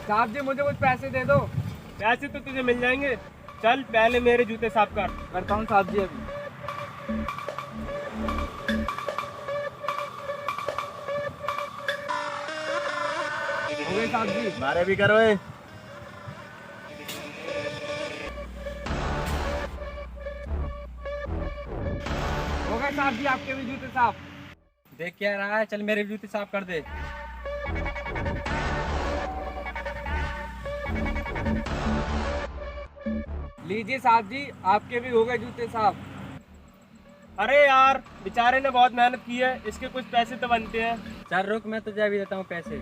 साहब जी मुझे कुछ पैसे दे दो। पैसे तो तुझे मिल जाएंगे, चल पहले मेरे जूते साफ कर। करता हूँ साहब जी अभी। हो गए साहब जी। मारे भी करो। हो गए साहब जी आपके भी जूते साफ। देख क्या रहा है, चल मेरे जूते साफ कर दे। लीजिए साहब जी आपके भी हो गए जूते साफ। अरे यार बेचारे ने बहुत मेहनत की है, इसके कुछ पैसे तो बनते हैं। चल रुक, मैं तुझे अभी देता हूँ पैसे।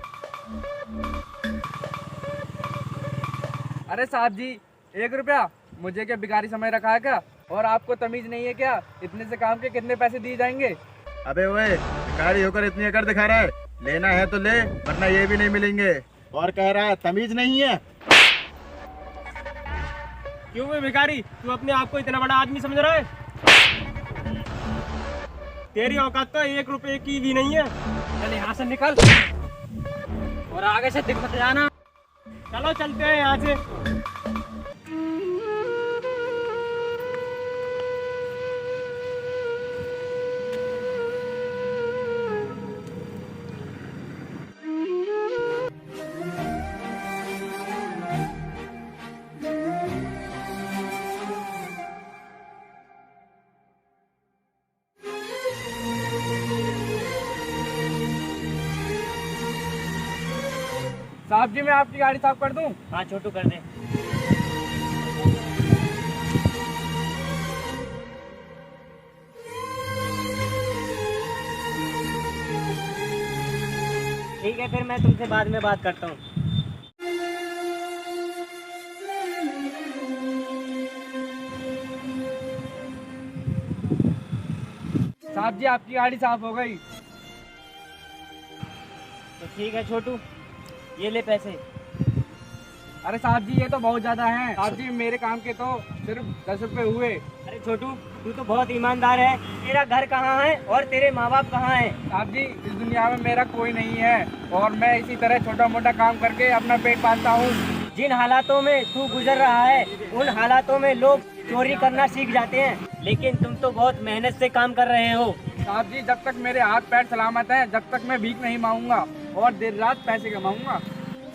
अरे साहब जी 1 रुपया, मुझे क्या भिखारी समय रखा है क्या? और आपको तमीज नहीं है क्या? इतने से काम के कितने पैसे दिए जाएंगे? अबे ओए, भिखारी होकर इतनी अकड़ दिखा रहा है। लेना है तो ले, वरना ये भी नहीं मिलेंगे। और कह रहा है तमीज नहीं है। क्यों बे भिखारी, तू अपने आप को इतना बड़ा आदमी समझ रहा है? तेरी औकात तो 1 रुपए की भी नहीं है। चल यहाँ से निकल और आगे से दिख मत जाना। चलो चलते हैं यहाँ से। साहब जी मैं आपकी गाड़ी साफ कर दूं? हाँ छोटू कर दे। ठीक है, फिर मैं तुमसे बाद में बात करता हूँ। साहब जी आपकी गाड़ी साफ हो गई। तो ठीक है छोटू, ये ले पैसे। अरे साहब जी ये तो बहुत ज्यादा हैं। साहब जी मेरे काम के तो सिर्फ 10 रुपए हुए। अरे छोटू, तू तो बहुत ईमानदार है। तेरा घर कहाँ है और तेरे माँ बाप कहाँ हैं? साहब जी इस दुनिया में मेरा कोई नहीं है और मैं इसी तरह छोटा मोटा काम करके अपना पेट पालता हूँ। जिन हालातों में तू गुजर रहा है, उन हालातों में लोग चोरी करना सीख जाते हैं, लेकिन तुम तो बहुत मेहनत से काम कर रहे हो। साहब जी जब तक मेरे हाथ पैर सलामत हैं, जब तक मैं भीख नहीं मांगूंगा और देर रात पैसे कमाऊंगा।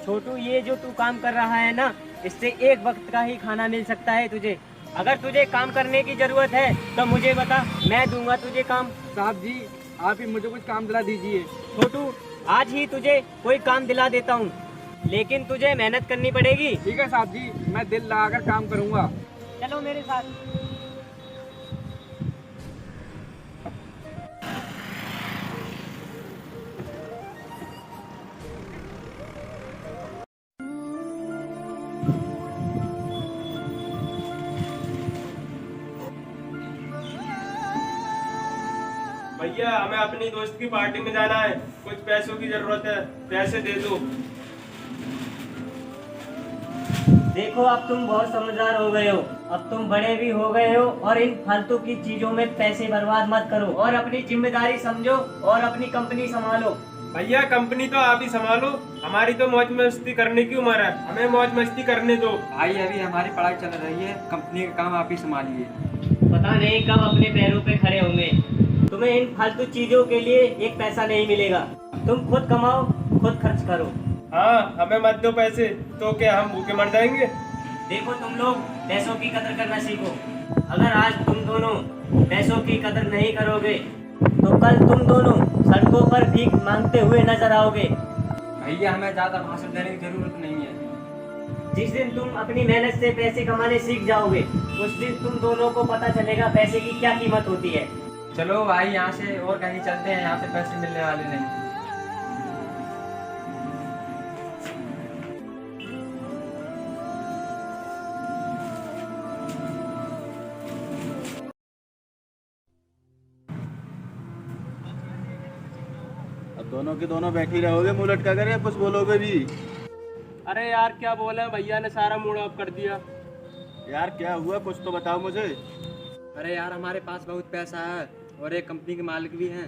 छोटू, ये जो तू काम कर रहा है ना, इससे एक वक्त का ही खाना मिल सकता है तुझे। अगर तुझे काम करने की जरूरत है तो मुझे बता, मैं दूंगा तुझे काम। साहब जी आप ही मुझे कुछ काम दिला दीजिए। छोटू, आज ही तुझे कोई काम दिला देता हूँ, लेकिन तुझे मेहनत करनी पड़ेगी। ठीक है साहब जी, मैं दिल लगाकर काम करूंगा। चलो मेरे साथ। भैया हमें अपनी दोस्त की पार्टी में जाना है, कुछ पैसों की जरूरत है, पैसे दे दो। देखो अब तुम बहुत समझदार हो गए हो, अब तुम बड़े भी हो गए हो, और इन फालतू की चीजों में पैसे बर्बाद मत करो और अपनी जिम्मेदारी समझो और अपनी कंपनी संभालो। भैया कंपनी तो आप ही संभालो, हमारी तो मौज मस्ती करने की उम्र है, हमें मौज मस्ती करने दो। भाई अभी हमारी पढ़ाई चल रही है, कंपनी का काम आप ही संभालिए। पता नहीं कब अपने पैरों पे खड़े होंगे। तुम्हें इन फालतू चीजों के लिए एक पैसा नहीं मिलेगा। तुम खुद कमाओ, खुद खर्च करो। हाँ हमें मत दो पैसे, तो क्या हम भूखे मर जाएंगे? देखो तुम लोग पैसों की कदर करना सीखो। अगर आज तुम दोनों पैसों की कदर नहीं करोगे तो कल तुम दोनों सड़कों पर भीख मांगते हुए नजर आओगे। भैया हमें ज्यादा भाषण देने की जरूरत नहीं है। जिस दिन तुम अपनी मेहनत से पैसे कमाने सीख जाओगे, उस दिन तुम दोनों को पता चलेगा पैसे की क्या कीमत होती है। चलो भाई यहाँ से और कहीं चलते हैं, यहाँ पे पैसे मिलने वाले नहीं। अब दोनों के दोनों बैठी रहोगे मुंह लटका कर, या कुछ बोलोगे भी? अरे यार क्या बोले, भैया ने सारा मूड ऑफ कर दिया। यार क्या हुआ, कुछ तो बताओ मुझे। अरे यार हमारे पास बहुत पैसा है और एक कंपनी के मालिक भी हैं,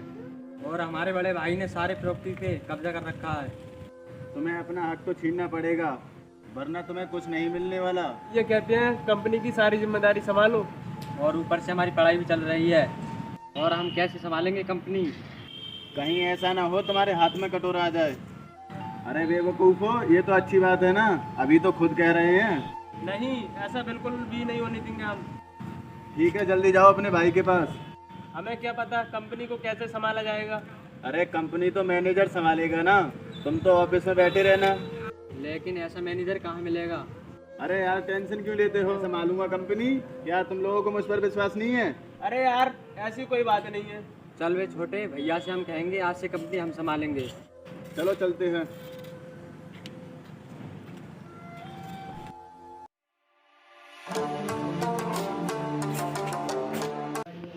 और हमारे बड़े भाई ने सारे प्रॉपर्टी पे कब्जा कर रखा है। तुम्हें अपना हक तो छीनना पड़ेगा, वरना तुम्हें कुछ नहीं मिलने वाला। ये कहते हैं कंपनी की सारी जिम्मेदारी संभालो। और ऊपर से हमारी पढ़ाई भी चल रही है, और हम कैसे संभालेंगे कंपनी? कहीं ऐसा ना हो तुम्हारे हाथ में कटोरा आ जाए। अरे बेवकूफो, ये तो अच्छी बात है ना, अभी तो खुद कह रहे हैं। नहीं, ऐसा बिल्कुल भी नहीं होने देंगे हम। ठीक है, जल्दी जाओ अपने भाई के पास। हमें क्या पता कंपनी को कैसे संभाला जाएगा। अरे कंपनी तो मैनेजर संभालेगा ना, तुम तो ऑफिस में बैठे रहना। लेकिन ऐसा मैनेजर कहाँ मिलेगा? अरे यार टेंशन क्यों लेते हो, संभालूंगा कंपनी। क्या तुम लोगों को मुझ पर विश्वास नहीं है? अरे यार, ऐसी कोई बात नहीं है। चल वे छोटे, भैया से हम कहेंगे आज से कंपनी हम संभालेंगे। चलो चलते हैं।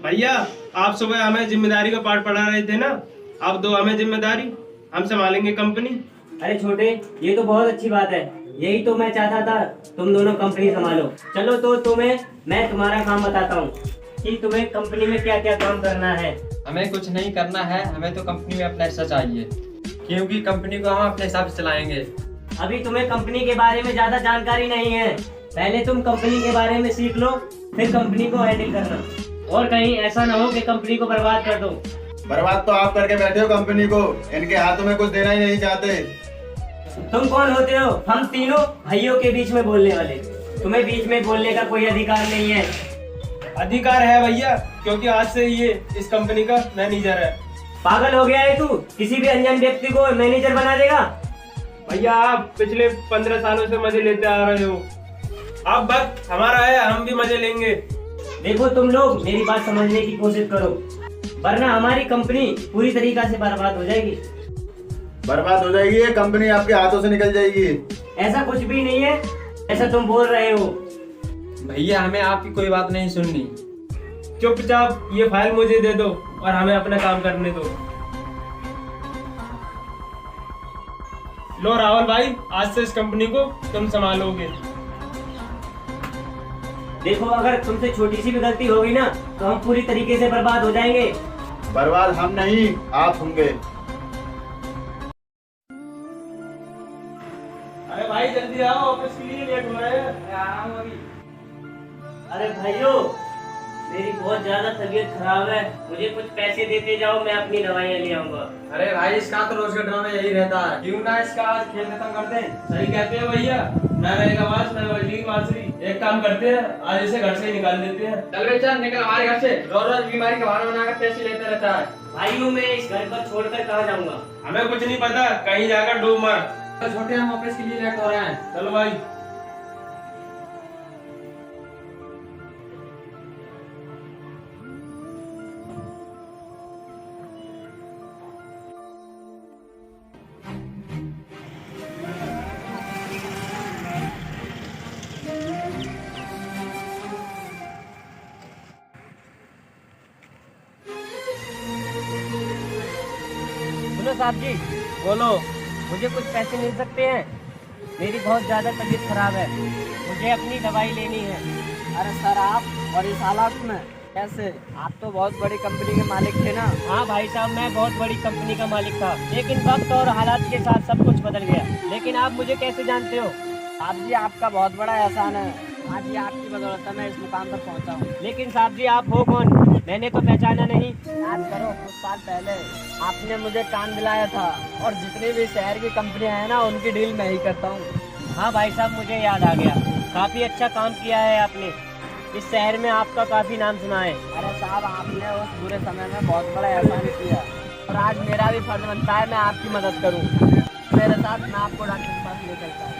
भैया, आप सुबह हमें जिम्मेदारी का पाठ पढ़ा रहे थे ना, अब दो हमें जिम्मेदारी, हम संभालेंगे कंपनी। अरे छोटे, ये तो बहुत अच्छी बात है। यही तो मैं चाहता था, तुम दोनों कंपनी संभालो। चलो तो तुम्हें मैं तुम्हारा काम बताता हूँ कि तुम्हें कंपनी में क्या क्या काम करना है। हमें कुछ नहीं करना है, हमें तो कंपनी में अपना हिस्सा चाहिए, क्योंकि कंपनी को हम अपने हिसाब से चलाएंगे। अभी तुम्हें कंपनी के बारे में ज्यादा जानकारी नहीं है। पहले तुम कंपनी के बारे में सीख लो, फिर कंपनी को हैंडल करना। और कहीं ऐसा ना हो कि कंपनी को बर्बाद कर दो। बर्बाद तो आप करके बैठे हो कंपनी को, इनके हाथों में कुछ देना ही नहीं चाहते। तुम कौन होते हो? हम तीनों भाइयों के बीच में बोलने वाले। तुम्हें बीच में बोलने का कोई अधिकार नहीं है। अधिकार है भैया, क्योंकि आज से ये इस कंपनी का मैनेजर है। पागल हो गया है तू? किसी भी अनजान व्यक्ति को मैनेजर बना देगा? भैया, आप पिछले 15 सालों से मजे लेते आ रहे हो, अब वक्त हमारा है, हम भी मजे लेंगे। देखो तुम लोग मेरी बात समझने की कोशिश करो, वरना हमारी कंपनी पूरी तरीका से बर्बाद हो जाएगी। बर्बाद हो जाएगी ये कंपनी, आपके हाथों से निकल जाएगी। ऐसा कुछ भी नहीं है, ऐसा तुम बोल रहे हो। भैया, हमें आपकी कोई बात नहीं सुननी। चुपचाप ये फाइल मुझे दे दो और हमें अपना काम करने दो। लो राहुल भाई, आज से इस कंपनी को तुम संभालोगे। देखो, अगर तुमसे छोटी सी भी गलती होगी ना, तो हम पूरी तरीके से बर्बाद हो जाएंगे। बर्बाद हम नहीं, आप होंगे। अरे भाई जल्दी आओ, ऑफिस के लिए लेट हो रहे हैं। अरे भाइयों, मेरी बहुत ज्यादा तबीयत खराब है, मुझे कुछ पैसे देते जाओ, मैं अपनी दवाइयाँ ले आऊंगा। अरे भाई, इसका तो रोज का ड्रामा यही रहता है, क्यों ना इसका आज खेल खत्म कर दें? सही कहते हैं भैया, ना रहेगा बांस ना बजेगी बांसुरी। एक काम करते हैं, आज इसे घर से ही निकाल देते हैं। चल बे, चल निकल हमारे घर से। रोज रोज बीमारी का बहाना बनाकर पैसे लेते रहता है। भाइयों, मैं इस घर को छोड़कर कहाँ जाऊंगा? हमें कुछ नहीं पता, कहीं जाकर डूब मार। तो छोटे, हम ऑफिस के लिए लेट हो रहे हैं। चलो भाई। सुनो साहब जी, बोलो, मुझे कुछ पैसे मिल सकते हैं? मेरी बहुत ज़्यादा तबीयत खराब है, मुझे अपनी दवाई लेनी है। अरे सर, आप और इस हालात में कैसे? आप तो बहुत बड़ी कंपनी के मालिक थे ना। हाँ भाई साहब, मैं बहुत बड़ी कंपनी का मालिक था, लेकिन वक्त और हालात के साथ सब कुछ बदल गया। लेकिन आप मुझे कैसे जानते हो? साहब जी, आपका बहुत बड़ा एहसान है। आज ये आपकी बदौलत मैं इस मुकाम पर पहुंचा हूँ। लेकिन साहब जी, आप हो कौन? मैंने तो पहचाना नहीं। याद करो, कुछ साल पहले आपने मुझे काम दिलाया था, और जितनी भी शहर की कंपनियां हैं ना, उनकी डील मैं ही करता हूँ। हाँ भाई साहब, मुझे याद आ गया। काफ़ी अच्छा काम किया है आपने, इस शहर में आपका काफ़ी नाम सुना है। अरे साहब, आपने उस बुरे समय में बहुत बड़ा एहसान किया, और आज मेरा भी फर्ज बनता है मैं आपकी मदद करूँ। मेरे साथ मैं आपको डॉक्टर के पास ले चलता हूँ।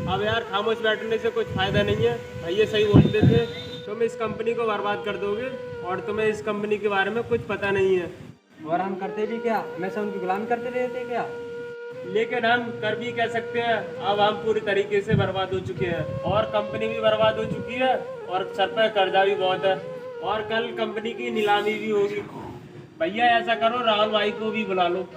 अब यार, खामोश बैठने से कुछ फायदा नहीं है। भैया सही बोलते थे, तुम इस कंपनी को बर्बाद कर दोगे, और तुम्हें इस कंपनी के बारे में कुछ पता नहीं है। और हम करते भी क्या? हमेशा उनकी गुलामी करते रहते क्या? लेकिन हम कर भी कह सकते हैं, अब हम पूरी तरीके से बर्बाद हो चुके हैं, और कंपनी भी बर्बाद हो चुकी है, और सर पर कर्जा भी बहुत है, और कल कंपनी की नीलामी भी होगी। भैया ऐसा करो, राहुल भाई को भी बुला लो।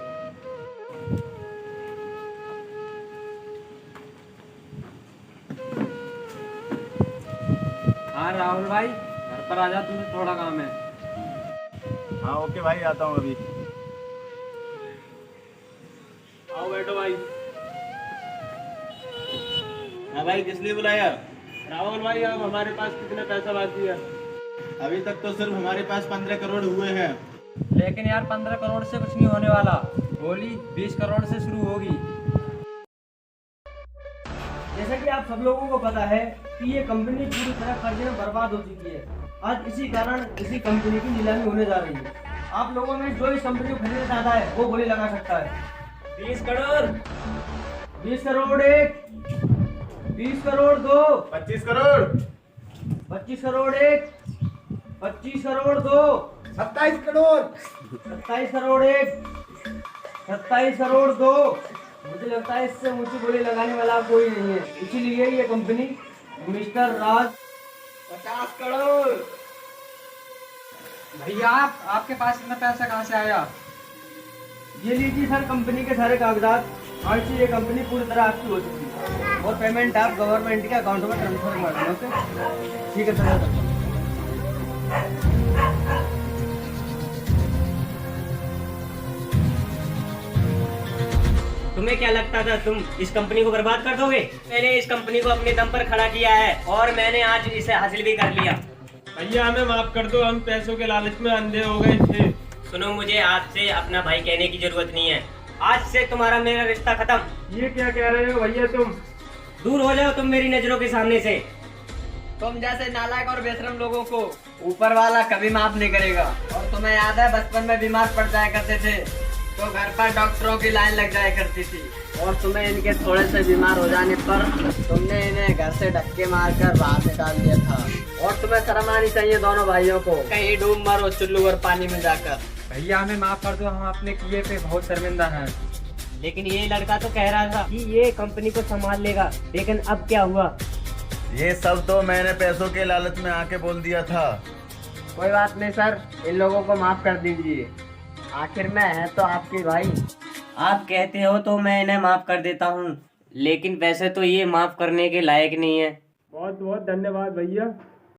हाँ राहुल भाई, घर पर आ जा, तुझे थोड़ा काम है। हाँ ओके भाई, आता हूँ अभी। आओ बैठो भाई। हाँ भाई, किस लिए बुलाया? राहुल भाई, अब हमारे पास कितने पैसा बाकी है? अभी तक तो सिर्फ हमारे पास 15 करोड़ हुए हैं। लेकिन यार 15 करोड़ से कुछ नहीं होने वाला, बोली 20 करोड़ से शुरू होगी। जैसा कि आप सब लोगों को पता है कि ये कंपनी पूरी तरह कर्जे में बर्बाद हो चुकी है। आज इसी कारण इसी कंपनी की नीलामी होने जा रही है। आप लोगों में जो इस कंपनी को खरीदना चाहता है वो बोली लगा सकता है। 20 करोड़, 20 करोड़ एक, 20 करोड़ दो, 25 करोड़, 25 करोड़ एक, 25 करोड़ दो, 27 करोड़, 27 करोड़ एक, 27 करोड़ दो। मुझे लगता है इससे ऊंची बोली लगाने वाला कोई नहीं है, इसीलिए ये कंपनी मिस्टर राज 50 करोड़। भैया आपके पास इतना पैसा कहाँ से आया? ये लीजिए सर कंपनी के सारे कागजात। आज से ये कंपनी पूरी तरह आपकी हो चुकी है और पेमेंट आप गवर्नमेंट के अकाउंट में ट्रांसफर कर दें। ओके ठीक है सर। तुम्हें क्या लगता था तुम इस कंपनी को बर्बाद कर दोगे? मैंने इस कंपनी को अपने दम पर खड़ा किया है और मैंने आज इसे हासिल भी कर लिया। भैया हमें माफ कर दो, हम पैसों के लालच में अंधे हो गए थे। सुनो, मुझे आज से अपना भाई कहने की जरूरत नहीं है। आज से तुम्हारा मेरा रिश्ता खत्म। ये क्या कह रहे हो भैया तुम? दूर हो जाओ तुम मेरी नजरों के सामने से। तुम जैसे नालायक और बेशरम लोगों को ऊपर वाला कभी माफ नहीं करेगा। और तुम्हें याद है बचपन में बीमार पड़ जाया करते थे तो घर पर डॉक्टरों की लाइन लग जाया करती थी, और तुम्हें इनके थोड़े से बीमार हो जाने पर तुमने इन्हें घर से धक्के मारकर बाहर निकाल दिया था। और तुम्हें शर्म आनी चाहिए दोनों भाइयों को, कहीं डूब मरो चुल्लू और पानी में जाकर। भैया हमें माफ कर दो, हम अपने किए पे बहुत शर्मिंदा हैं। लेकिन ये लड़का तो कह रहा था कि ये कंपनी को संभाल लेगा, लेकिन अब क्या हुआ? ये सब तो मैंने पैसों के लालच में आके बोल दिया था। कोई बात नहीं सर, इन लोगों को माफ कर दीजिए, आखिर में है तो आपके भाई। आप कहते हो तो मैं इन्हें माफ कर देता हूँ, लेकिन वैसे तो ये माफ करने के लायक नहीं है। बहुत बहुत धन्यवाद भैया।